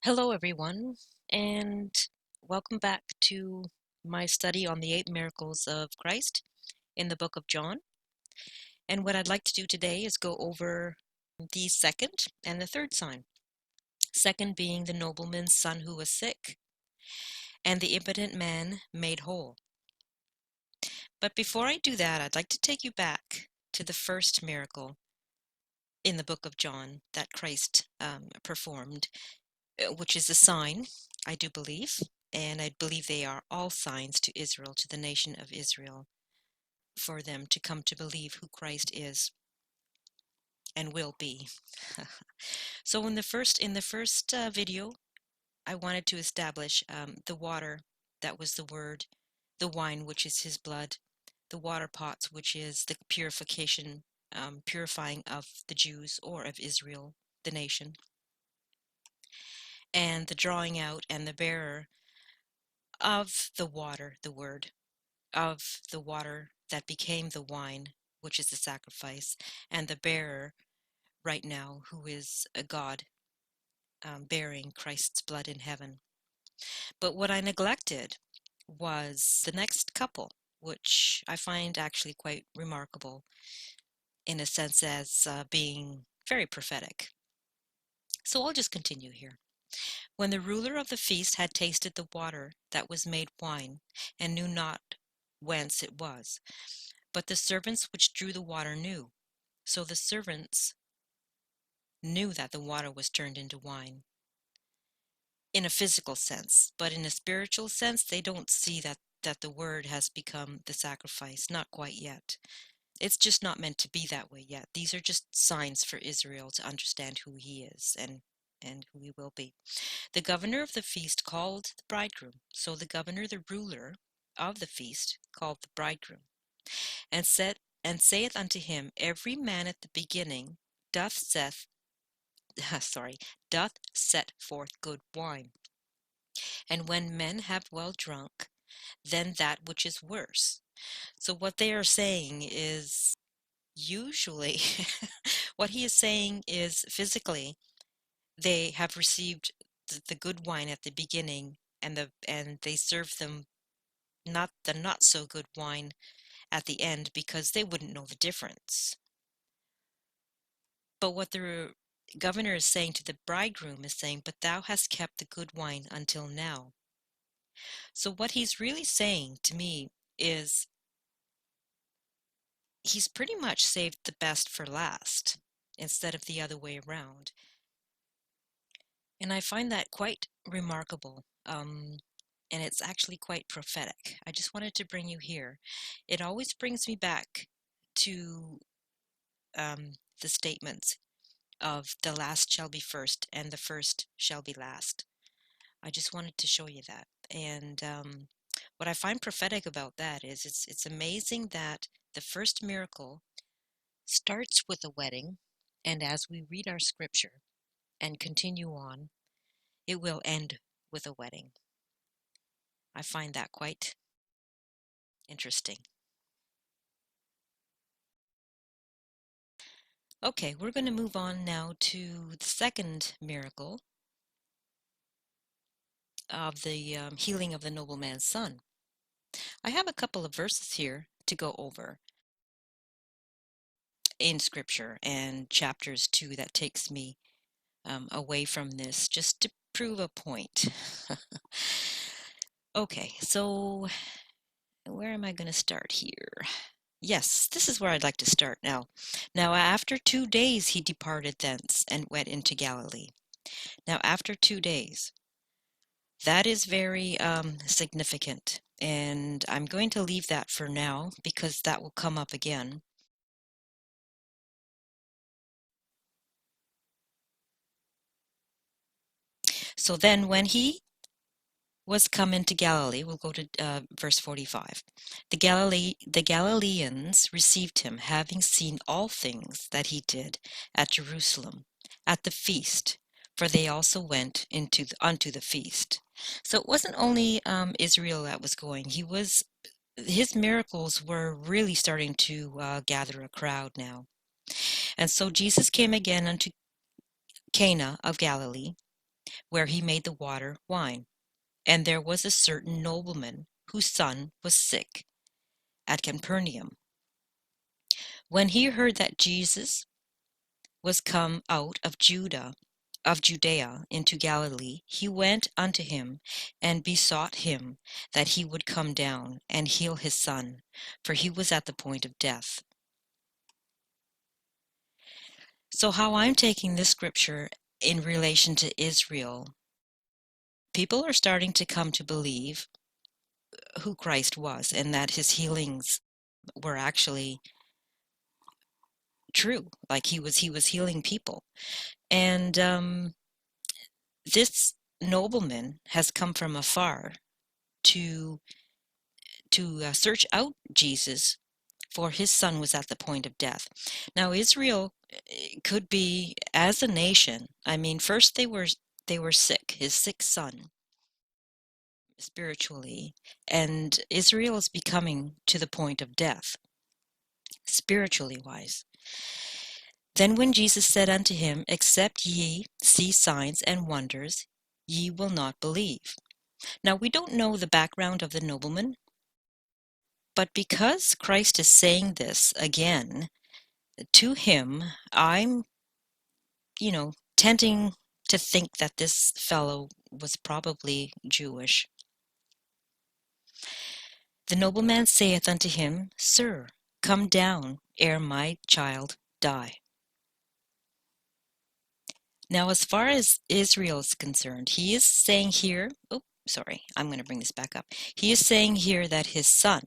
Hello, everyone, and welcome back to my study on the 8 miracles of Christ in the book of John. And what I'd like to do today is go over the second and the third sign. Second being the nobleman's son who was sick, and the impotent man made whole. But before I do that, I'd like to take you back to the first miracle in the book of John that Christ performed, which is a sign, I do believe, and I believe they are all signs to Israel, to the nation of Israel, for them to come to believe who Christ is and will be. So in the first video, I wanted to establish the water, that was the word, the wine, which is his blood, the water pots, which is the purification, purifying of the Jews or of Israel, the nation, and the drawing out and the bearer of the water, the word, of the water that became the wine, which is the sacrifice, and the bearer right now, who is a God, bearing Christ's blood in heaven. But what I neglected was the next couple, which I find actually quite remarkable in a sense as being very prophetic. So I'll just continue here. When the ruler of the feast had tasted the water that was made wine, and knew not whence it was, but the servants which drew the water knew. So the servants knew that the water was turned into wine in a physical sense, but in a spiritual sense, they don't see that the word has become the sacrifice, not quite yet. It's just not meant to be that way yet. These are just signs for Israel to understand who he is and who he will be. The governor of the feast called the bridegroom. So the governor, the ruler of the feast, called the bridegroom, and saith unto him, Every man at the beginning doth set forth good wine, and when men have well drunk, then that which is worse. So what they are saying is usually what he is saying is physically they have received the good wine at the beginning, and they serve them not the not so good wine at the end, because they wouldn't know the difference. But what the governor is saying to the bridegroom is saying, but thou hast kept the good wine until now. So what he's really saying to me is he's pretty much saved the best for last instead of the other way around. And I find that quite remarkable. And it's actually quite prophetic. I just wanted to bring you here. It always brings me back to the statements of the last shall be first and the first shall be last. I just wanted to show you that. And what I find prophetic about that is it's amazing that the first miracle starts with a wedding, and as we read our scripture and continue on, it will end with a wedding. I find that quite interesting. Okay, we're going to move on now to the second miracle of the healing of the nobleman's son. I have a couple of verses here to go over in scripture and chapters 2 that takes me away from this just to prove a point. Okay, so where am I going to start here? Yes, this is where I'd like to start now. Now after 2 days he departed thence and went into Galilee. Now after 2 days. That is very significant, and I'm going to leave that for now because that will come up again. So then when he was come into Galilee, we'll go to verse 45. The Galileans received him, having seen all things that he did at Jerusalem, at the feast, for they also went unto the feast. So it wasn't only Israel that was going. His miracles were really starting to gather a crowd now. And so Jesus came again unto Cana of Galilee, where he made the water wine. And there was a certain nobleman whose son was sick at Capernaum. When he heard that Jesus was come out of Judea into Galilee, he went unto him and besought him that he would come down and heal his son, for he was at the point of death. So how I'm taking this scripture in relation to Israel, people are starting to come to believe who Christ was and that his healings were actually true, like he was healing people. And this nobleman has come from afar to search out Jesus, for his son was at the point of death. Now Israel could be, as a nation, I mean, first they were sick, his sick son spiritually, and Israel is becoming to the point of death spiritually wise. Then when Jesus said unto him, Except ye see signs and wonders, ye will not believe. Now we don't know the background of the nobleman, but because Christ is saying this again to him, I'm, tending to think that this fellow was probably Jewish. The nobleman saith unto him, Sir, come down ere my child die. Now, as far as Israel is concerned, he is saying here, I'm going to bring this back up. He is saying here that his son,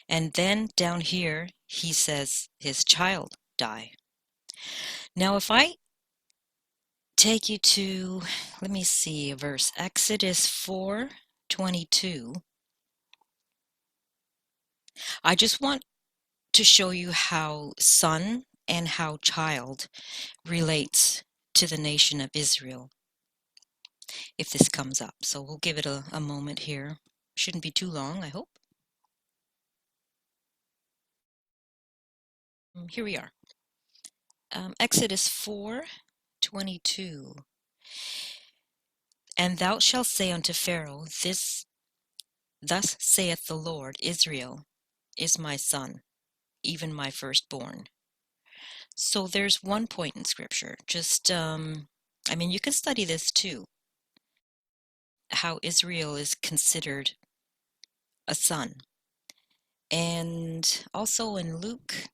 and then down here, he says his child die. Now, if I take you to, let me see, a verse, Exodus 4:22, I just want to show you how son and how child relates to the nation of Israel, if this comes up. So we'll give it a moment here. Shouldn't be too long, I hope. Here we are. Exodus 4:22. And thou shalt say unto Pharaoh, Thus saith the Lord, Israel is my son, even my firstborn. So there's one point in Scripture. Just, you can study this too, how Israel is considered a son. And also in Luke,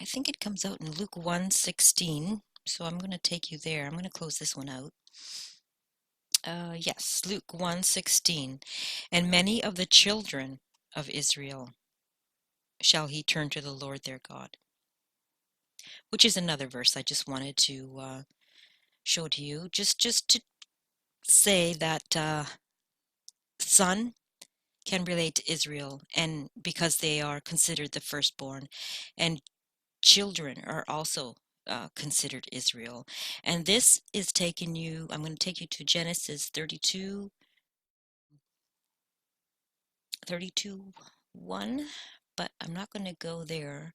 I think it comes out in Luke 1:16. So I'm going to take you there. I'm going to close this one out. Yes, Luke 1:16. And many of the children of Israel shall he turn to the Lord their God. Which is another verse I just wanted to show to you. Just to say that son can relate to Israel, and because they are considered the firstborn, and children are also considered Israel. And this is taking you, I'm going to take you to Genesis 32:1, but I'm not going to go there.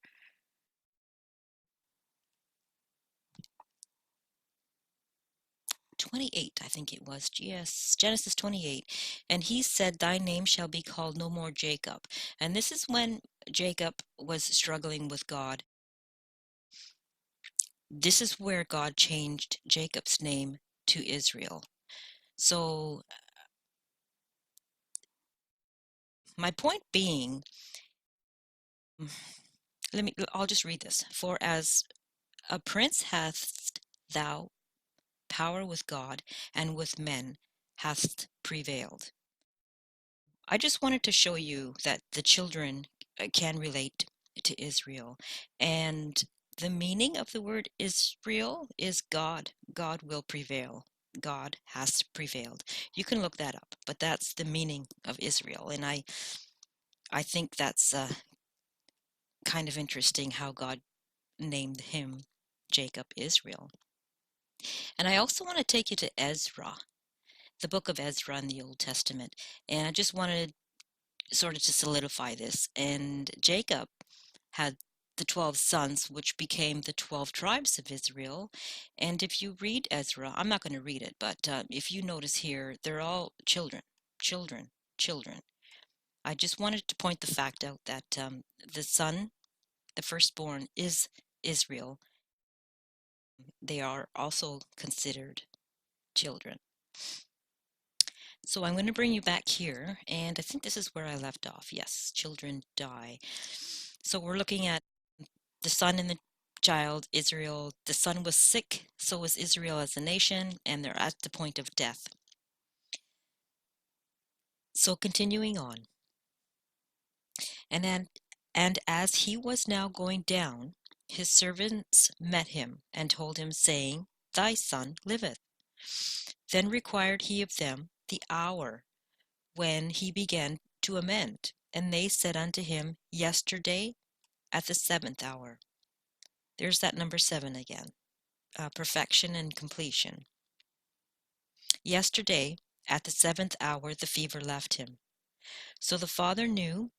28, I think it was. Yes, Genesis 28. And he said, Thy name shall be called no more Jacob. And this is when Jacob was struggling with God. This is where God changed Jacob's name to Israel. So my point being, I'll just read this. For as a prince hast thou power with God and with men hast prevailed. I just wanted to show you that the children can relate to Israel. And the meaning of the word Israel is God. God will prevail. God has prevailed. You can look that up, but that's the meaning of Israel. And I think that's kind of interesting how God named him Jacob Israel. And I also want to take you to Ezra, the book of Ezra in the Old Testament. And I just wanted sort of to solidify this. And Jacob had the 12 sons, which became the 12 tribes of Israel. And if you read Ezra, I'm not going to read it, but if you notice here, they're all children, children, children. I just wanted to point the fact out that the son, the firstborn, is Israel. They are also considered children. So I'm going to bring you back here, and I think this is where I left off. Yes, children die. So we're looking at the son and the child, Israel. The son was sick, so was Israel as a nation, and they're at the point of death. So continuing on. And as he was now going down, his servants met him, and told him, saying, Thy son liveth. Then required he of them the hour when he began to amend. And they said unto him, Yesterday at the 7th hour. There's that number 7 again. Perfection and completion. Yesterday at the 7th hour the fever left him. So the father knew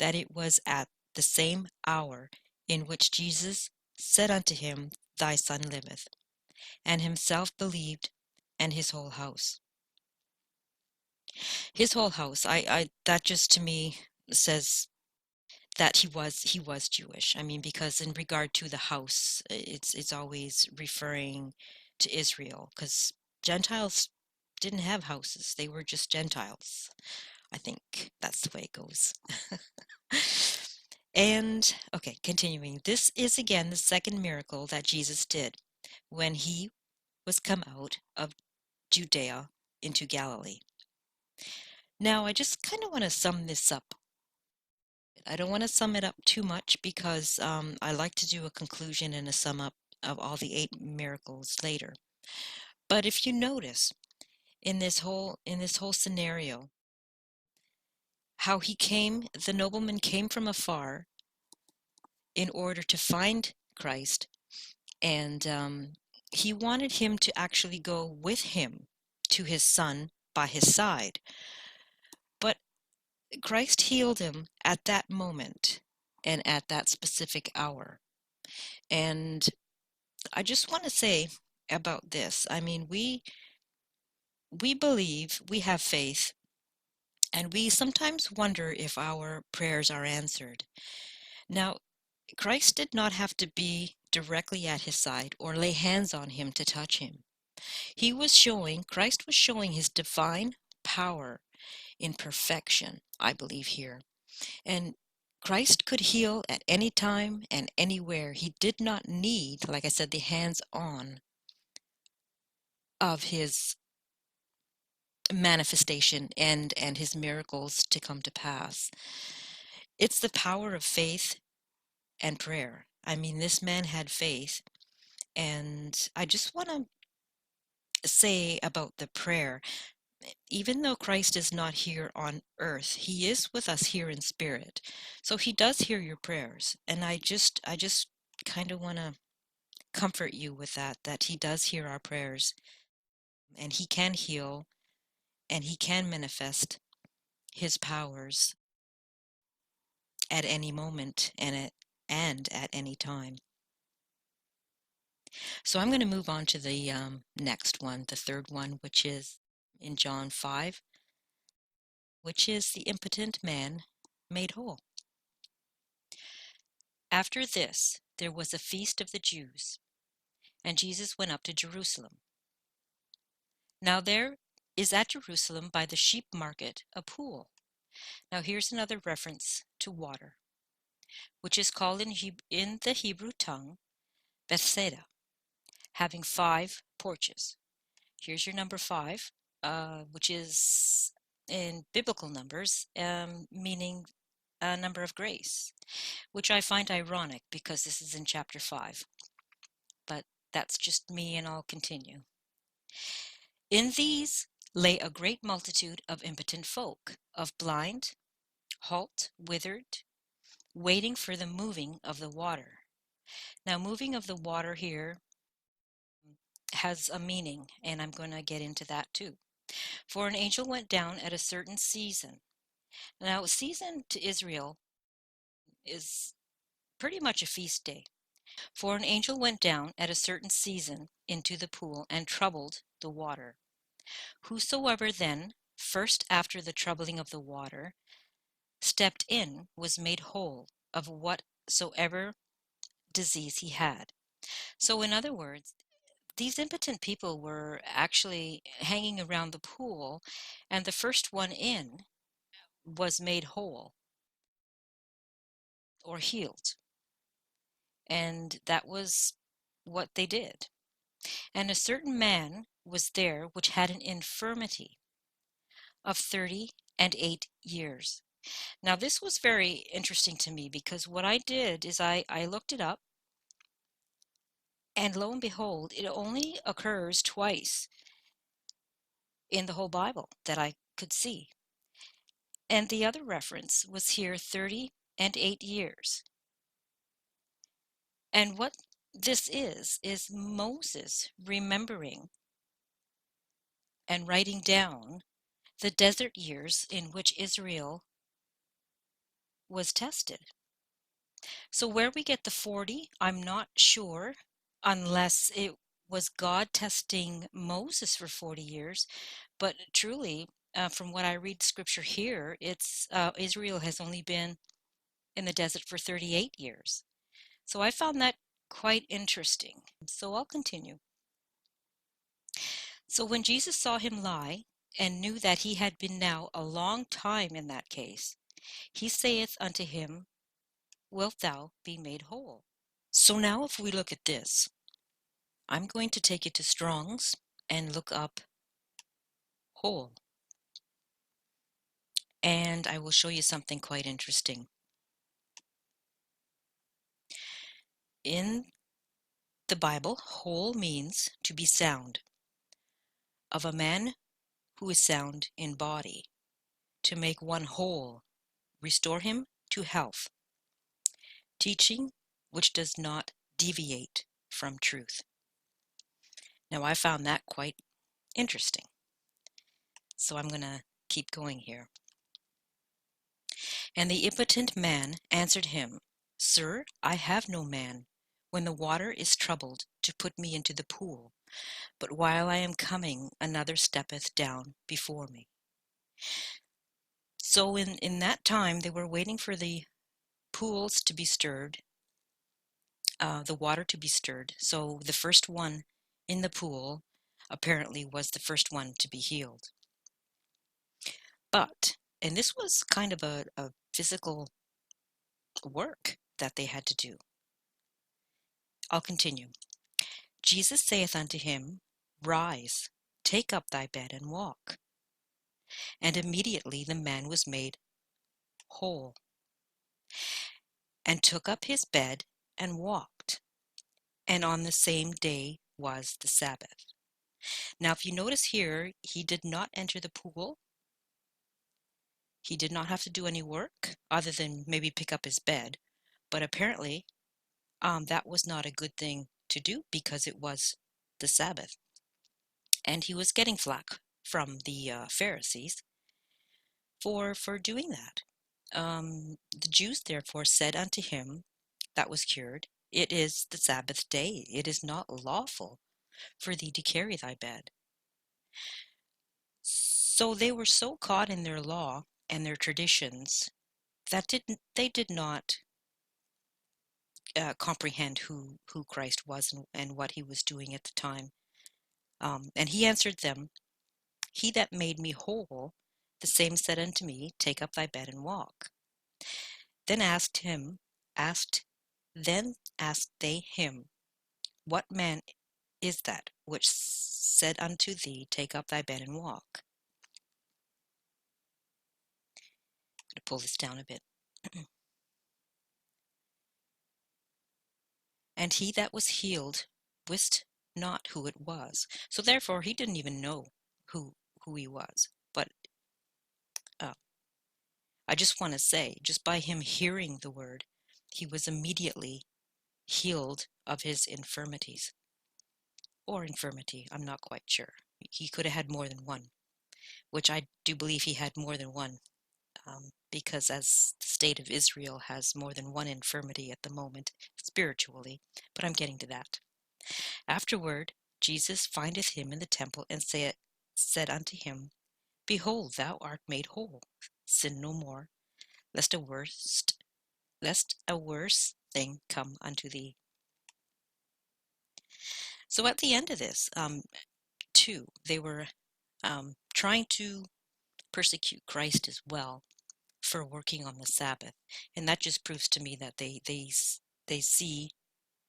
that it was at the same hour in which Jesus said unto him, Thy son liveth. And himself believed, and his whole house. His whole house, I that just to me says that he was Jewish. I mean, because in regard to the house, it's always referring to Israel, because Gentiles didn't have houses. They were just Gentiles. I think that's the way it goes. And, okay, continuing. This is again the second miracle that Jesus did when he was come out of Judea into Galilee. Now, I just kind of want to sum this up. I don't want to sum it up too much because I like to do a conclusion and a sum up of all the 8 miracles later. But if you notice in this whole scenario, how the nobleman came from afar in order to find Christ, and he wanted him to actually go with him to his son by his side. But Christ healed him at that moment and at that specific hour. And I just want to say about this, I mean, we believe, we have faith, and we sometimes wonder if our prayers are answered. Now, Christ did not have to be directly at his side or lay hands on him to touch him. Christ was showing his divine power in perfection, I believe here. And Christ could heal at any time and anywhere. He did not need, like I said, the hands-on of his manifestation and his miracles to come to pass. It's the power of faith and prayer. I mean, this man had faith, and I just want to say about the prayer, even though Christ is not here on earth, he is with us here in spirit. So he does hear your prayers, and I just kind of want to comfort you with that he does hear our prayers, and he can heal, and he can manifest his powers at any moment and at any time. So I'm going to move on to the next one, the third one, which is in John 5, which is the impotent man made whole. After this, there was a feast of the Jews, and Jesus went up to Jerusalem. Now there is at Jerusalem by the sheep market a pool. Now here's another reference to water, which is called in the Hebrew tongue Bethsaida, having 5 porches. Here's your number 5, which is in biblical numbers, meaning a number of grace, which I find ironic because this is in chapter 5. But that's just me, and I'll continue. In these lay a great multitude of impotent folk, of blind, halt, withered, waiting for the moving of the water. Now, moving of the water here has a meaning, and I'm going to get into that too. For an angel went down at a certain season. Now, season to Israel is pretty much a feast day. For an angel went down at a certain season into the pool and troubled the water. Whosoever then, first after the troubling of the water, stepped in was made whole of whatsoever disease he had. So, in other words, these impotent people were actually hanging around the pool, and the first one in was made whole or healed. And that was what they did. And a certain man was there which had an infirmity of 38 years. Now, this was very interesting to me because what I did is I looked it up, and lo and behold, it only occurs twice in the whole Bible that I could see. And the other reference was here 38 years. And what this is Moses remembering and writing down the desert years in which Israel was tested. So where we get the 40, I'm not sure, unless it was God testing Moses for 40 years. But truly, from what I read scripture here, it's Israel has only been in the desert for 38 years. So I found that quite interesting. So I'll continue. So when Jesus saw him lie, and knew that he had been now a long time in that case, he saith unto him, Wilt thou be made whole? So now if we look at this, I'm going to take you to Strong's and look up whole. And I will show you something quite interesting. In the Bible, whole means to be sound, of a man who is sound in body, to make one whole, restore him to health, teaching which does not deviate from truth. Now I found that quite interesting. So I'm going to keep going here. And the impotent man answered him, Sir, I have no man, when the water is troubled, to put me into the pool. But while I am coming, another steppeth down before me. So in that time, they were waiting for the pools to be stirred, the water to be stirred. So the first one in the pool apparently was the first one to be healed. But, and this was kind of a physical work that they had to do. I'll continue. Jesus saith unto him, Rise, take up thy bed and walk. And immediately the man was made whole, and took up his bed and walked. And on the same day was the Sabbath. Now, if you notice here, he did not enter the pool. He did not have to do any work other than maybe pick up his bed. But apparently, that was not a good thing to do because it was the Sabbath. And he was getting flack from the Pharisees for doing that. The Jews therefore said unto him that was cured, It is the Sabbath day. It is not lawful for thee to carry thy bed. So they were so caught in their law and their traditions that they did not comprehend who Christ was and what he was doing at the time. And he answered them, He that made me whole, the same said unto me, Take up thy bed and walk. Then asked they him, What man is that which said unto thee, Take up thy bed and walk? I'm going to pull this down a bit. And he that was healed wist not who it was. So therefore he didn't even know who he was. But I just want to say, just by him hearing the word, he was immediately healed of his infirmities. Or infirmity, I'm not quite sure. He could have had more than one, which I do believe he had more than one because as the state of Israel has more than one infirmity at the moment, spiritually, but I'm getting to that. Afterward, Jesus findeth him in the temple and said unto him, Behold, thou art made whole. Sin no more, lest a worse thing come unto thee. So at the end of this, too, they were trying to persecute Christ as well for working on the Sabbath, and that just proves to me that they see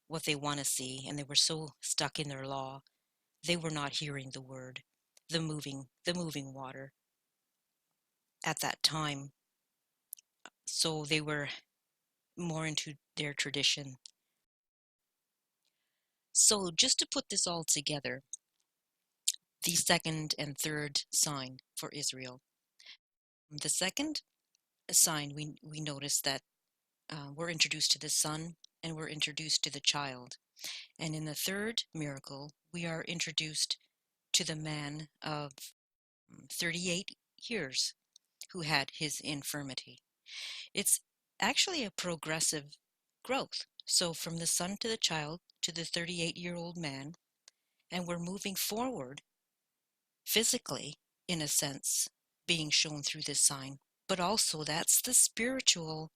what they want to see, and they were so stuck in their law, they were not hearing the word, the moving water at that time. So they were more into their tradition. So just to put this all together, the second and third sign for Israel. The second sign, we notice that we're introduced to the Son and we're introduced to the child. And in the third miracle, we are introduced to the man of 38 years who had his infirmity. It's actually a progressive growth. So from the son to the child to the 38-year-old man, and we're moving forward physically, in a sense, being shown through this sign. But also that's the spiritual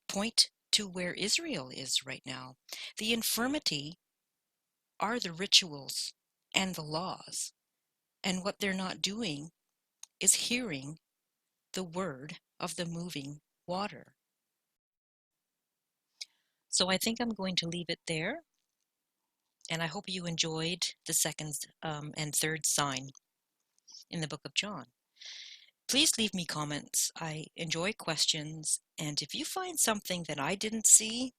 point to where Israel is right now. The infirmity are the rituals and the laws. And what they're not doing is hearing the word of the moving water. So I think I'm going to leave it there. And I hope you enjoyed the second and third sign in the book of John. Please leave me comments. I enjoy questions. And if you find something that I didn't see,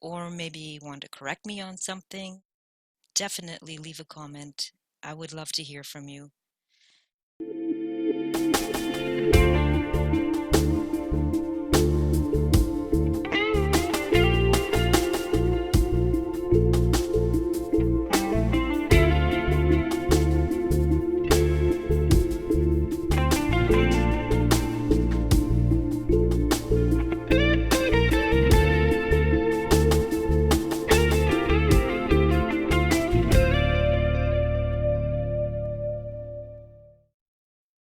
or maybe want to correct me on something, definitely leave a comment. I would love to hear from you.